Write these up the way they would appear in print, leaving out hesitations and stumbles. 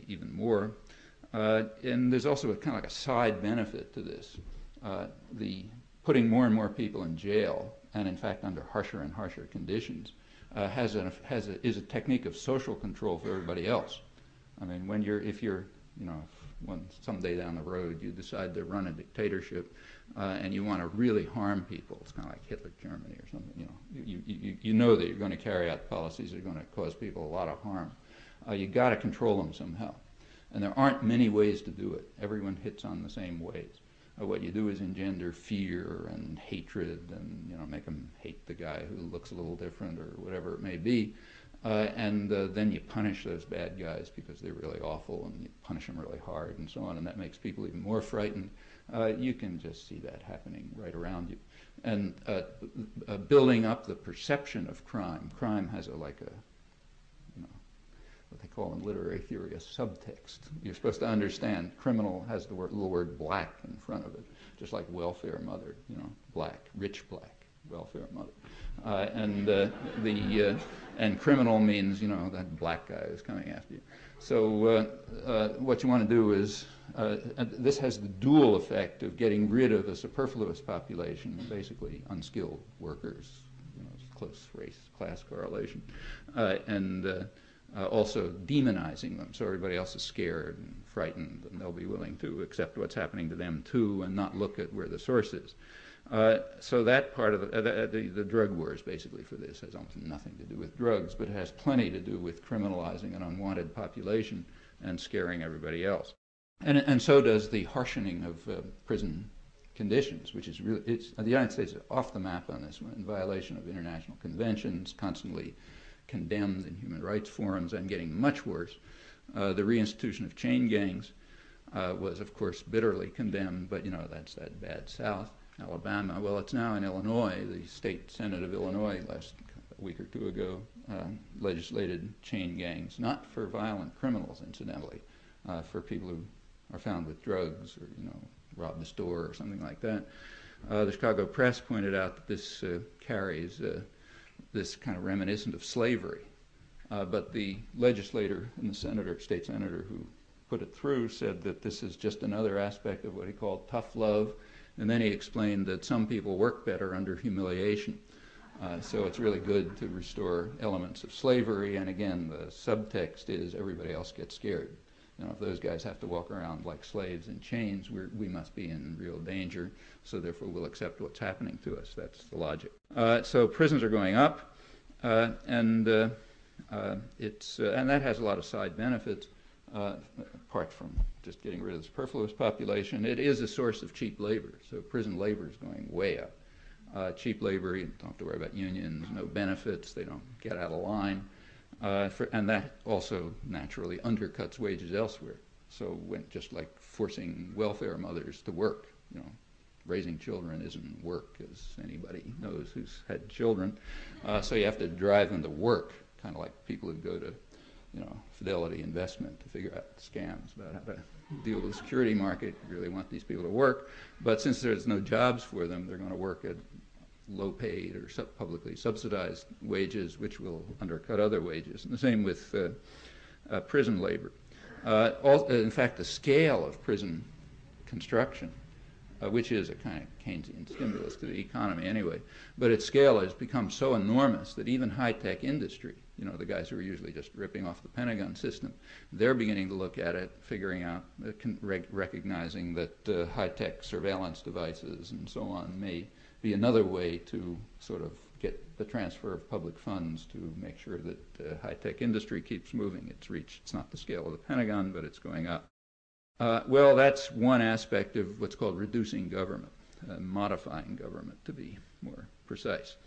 even more. And there's also a kind of like a side benefit to this. The putting more and more people in jail, and in fact under harsher and harsher conditions, is a technique of social control for everybody else. I mean, if you're, when someday down the road you decide to run a dictatorship and you want to really harm people, it's kind of like Hitler Germany or something. You know that you're going to carry out policies that are going to cause people a lot of harm. You got to control them somehow, and there aren't many ways to do it. Everyone hits on the same ways. What you do is engender fear and hatred, and make them hate the guy who looks a little different or whatever it may be. And then you punish those bad guys because they're really awful, and you punish them really hard and so on, and that makes people even more frightened. You can just see that happening right around you. And building up the perception of crime. Crime has what they call in literary theory a subtext. You're supposed to understand criminal has the little word black in front of it, just like welfare mother, black, rich black. Welfare mother, and criminal means that black guy is coming after you. So what you want to do is this has the dual effect of getting rid of a superfluous population, basically unskilled workers, close race class correlation, and also demonizing them, so everybody else is scared and frightened, and they'll be willing to accept what's happening to them too, and not look at where the source is. So that part of the drug wars basically for this has almost nothing to do with drugs, but it has plenty to do with criminalizing an unwanted population and scaring everybody else. And so does the harshening of prison conditions, which is really, the United States is off the map on this one, in violation of international conventions, constantly condemned in human rights forums, and getting much worse. The reinstitution of chain gangs was, of course, bitterly condemned, but that's that bad South. Alabama. Well, it's now in Illinois. The state Senate of Illinois last week or two ago legislated chain gangs, not for violent criminals, incidentally, for people who are found with drugs or robbed a store or something like that. The Chicago Press pointed out that this carries this kind of reminiscent of slavery, but the legislator and the state senator who put it through said that this is just another aspect of what he called tough love. And then he explained that some people work better under humiliation. So it's really good to restore elements of slavery. And again, the subtext is everybody else gets scared. If those guys have to walk around like slaves in chains, we must be in real danger. So therefore, we'll accept what's happening to us. That's the logic. So prisons are going up, and that has a lot of side benefits. Apart from just getting rid of the superfluous population, it is a source of cheap labor. So prison labor is going way up. Cheap labor, you don't have to worry about unions, no benefits, they don't get out of line. And that also naturally undercuts wages elsewhere. So just like forcing welfare mothers to work, raising children isn't work, as anybody knows who's had children. So you have to drive them to work, kind of like people who go to Fidelity Investment to figure out scams about how to deal with the security market. You really want these people to work, but since there's no jobs for them, they're going to work at low-paid or publicly subsidized wages, which will undercut other wages. And the same with prison labor. In fact, the scale of prison construction, which is a kind of Keynesian stimulus to the economy anyway, but its scale has become so enormous that even high-tech industry, the guys who are usually just ripping off the Pentagon system, they're beginning to look at it, figuring out, recognizing that high-tech surveillance devices and so on may be another way to sort of get the transfer of public funds to make sure that high-tech industry keeps moving. It's not the scale of the Pentagon, but it's going up. Well, that's one aspect of what's called reducing government, modifying government to be more precise.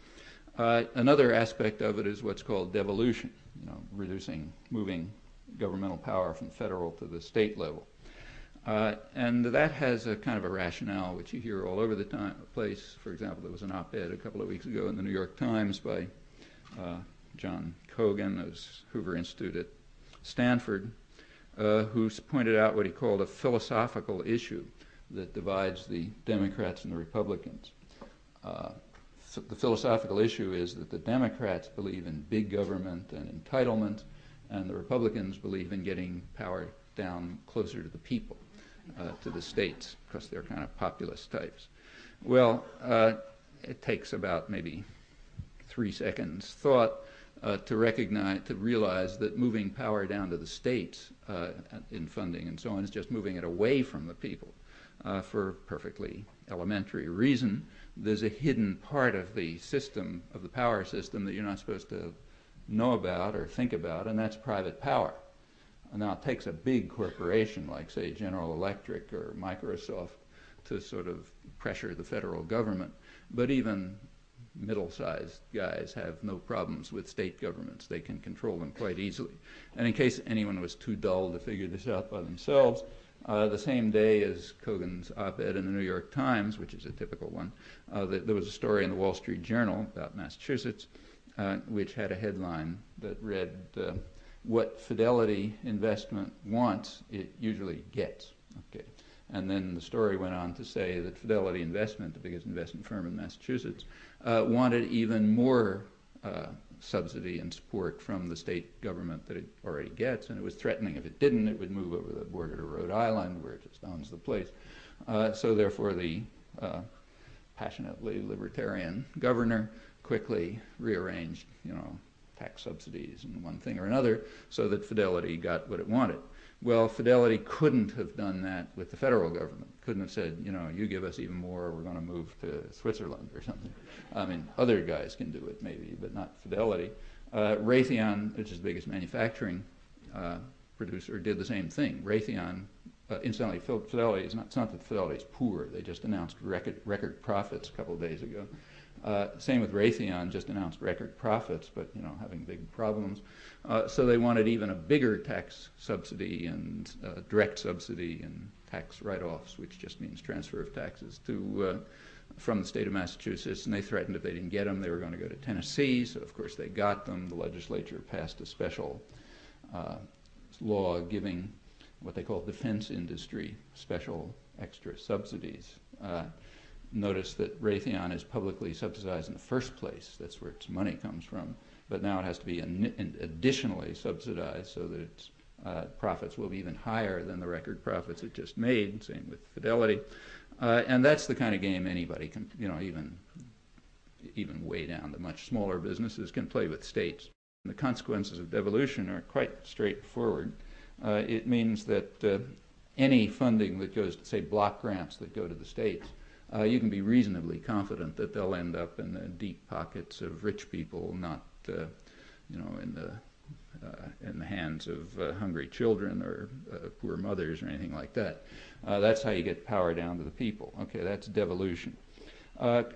Another aspect of it is what's called devolution, moving governmental power from federal to the state level. And that has a kind of a rationale which you hear all over the place. For example, there was an op-ed a couple of weeks ago in the New York Times by John Cogan of Hoover Institute at Stanford, who pointed out what he called a philosophical issue that divides the Democrats and the Republicans. The philosophical issue is that the Democrats believe in big government and entitlement, and the Republicans believe in getting power down closer to the people, to the states, because they're kind of populist types. Well, it takes about maybe 3 seconds thought to realize that moving power down to the states in funding and so on is just moving it away from the people for a perfectly elementary reason. There's a hidden part of the system, of the power system, that you're not supposed to know about or think about, and that's private power. Now, it takes a big corporation like, say, General Electric or Microsoft to sort of pressure the federal government, but even middle-sized guys have no problems with state governments. They can control them quite easily. And in case anyone was too dull to figure this out by themselves, the same day as Kogan's op-ed in the New York Times, which is a typical one, there was a story in the Wall Street Journal about Massachusetts, which had a headline that read, "What Fidelity Investment wants, it usually gets." Okay. And then the story went on to say that Fidelity Investment, the biggest investment firm in Massachusetts, wanted even more subsidy and support from the state government that it already gets, and it was threatening if it didn't, it would move over the border to Rhode Island, where it just owns the place. So therefore, the passionately libertarian governor quickly rearranged, tax subsidies and one thing or another, so that Fidelity got what it wanted. Well, Fidelity couldn't have done that with the federal government. Couldn't have said, you give us even more, we're going to move to Switzerland or something. I mean, other guys can do it maybe, but not Fidelity. Raytheon, which is the biggest manufacturing producer, did the same thing. Raytheon, incidentally, Fidelity is not, it's not that Fidelity is poor. They just announced record profits a couple of days ago. Same with Raytheon, just announced record profits, but having big problems. So they wanted even a bigger tax subsidy and direct subsidy and tax write-offs, which just means transfer of taxes from the state of Massachusetts. And they threatened if they didn't get them, they were going to go to Tennessee. So of course they got them. The legislature passed a special law giving what they call defense industry special extra subsidies. Notice that Raytheon is publicly subsidized in the first place. That's where its money comes from. But now it has to be additionally subsidized so that its profits will be even higher than the record profits it just made. Same with Fidelity. And that's the kind of game anybody can, even way down to much smaller businesses can play with states. And the consequences of devolution are quite straightforward. It means that any funding that goes to, say, block grants that go to the states, you can be reasonably confident that they'll end up in the deep pockets of rich people, not in the hands of hungry children or poor mothers or anything like that. That's how you get power down to the people. Okay, that's devolution.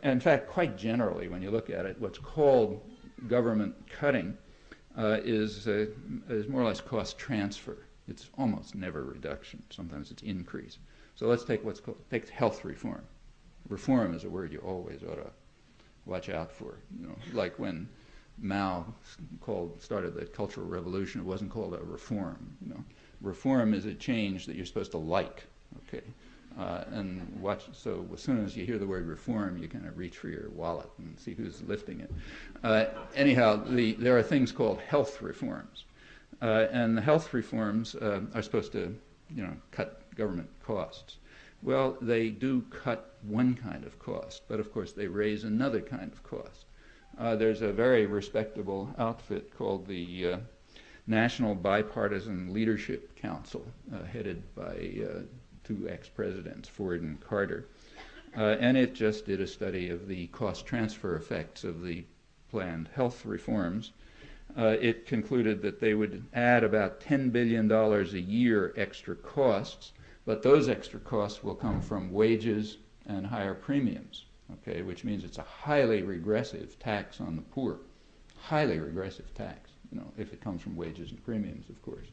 In fact, quite generally, when you look at it, what's called government cutting is more or less cost transfer. It's almost never reduction. Sometimes it's increase. So let's take take health reform. Reform is a word you always ought to watch out for. Like when Mao started the Cultural Revolution, it wasn't called a reform. Reform is a change that you're supposed to like. Okay, so as soon as you hear the word reform, you kind of reach for your wallet and see who's lifting it. Anyhow, there are things called health reforms, and the health reforms are supposed to, cut government costs. Well, they do cut one kind of cost, but of course they raise another kind of cost. There's a very respectable outfit called the National Bipartisan Leadership Council, headed by two ex-presidents, Ford and Carter. And it just did a study of the cost transfer effects of the planned health reforms. It concluded that they would add about $10 billion a year extra costs, but those extra costs will come from wages and higher premiums, okay, which means it's a highly regressive tax on the poor. Highly regressive tax, if it comes from wages and premiums, of course.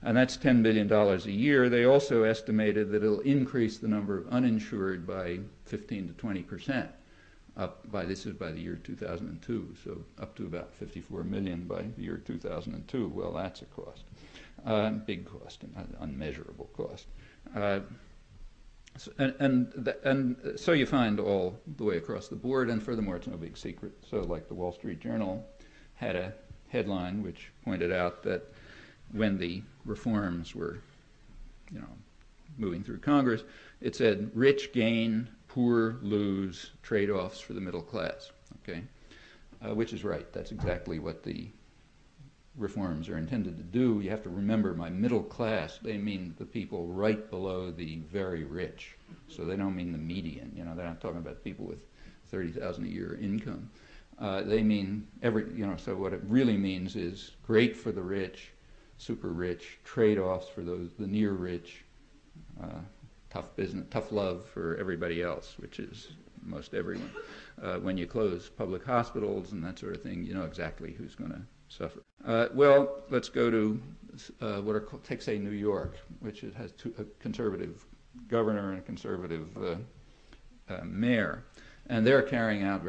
And that's $10 billion a year. They also estimated that it'll increase the number of uninsured by 15 to 20%. This is by the year 2002, so up to about 54 million by the year 2002. Well, that's a cost, big cost, an unmeasurable cost. So you find all the way across the board, and furthermore, it's no big secret. So like the Wall Street Journal had a headline which pointed out that when the reforms were, moving through Congress, it said rich gain, poor lose, trade-offs for the middle class. Okay, which is right. That's exactly what the reforms are intended to do. You have to remember, by middle class, they mean the people right below the very rich. So they don't mean the median. They're not talking about people with $30,000 a year income. They mean so what it really means is great for the rich, super rich, trade-offs for the near rich, tough business, tough love for everybody else, which is most everyone. When you close public hospitals and that sort of thing, you know exactly who's going to suffer. Well, let's go to what are called, take say New York, which has a conservative governor and a conservative mayor, and they're carrying out very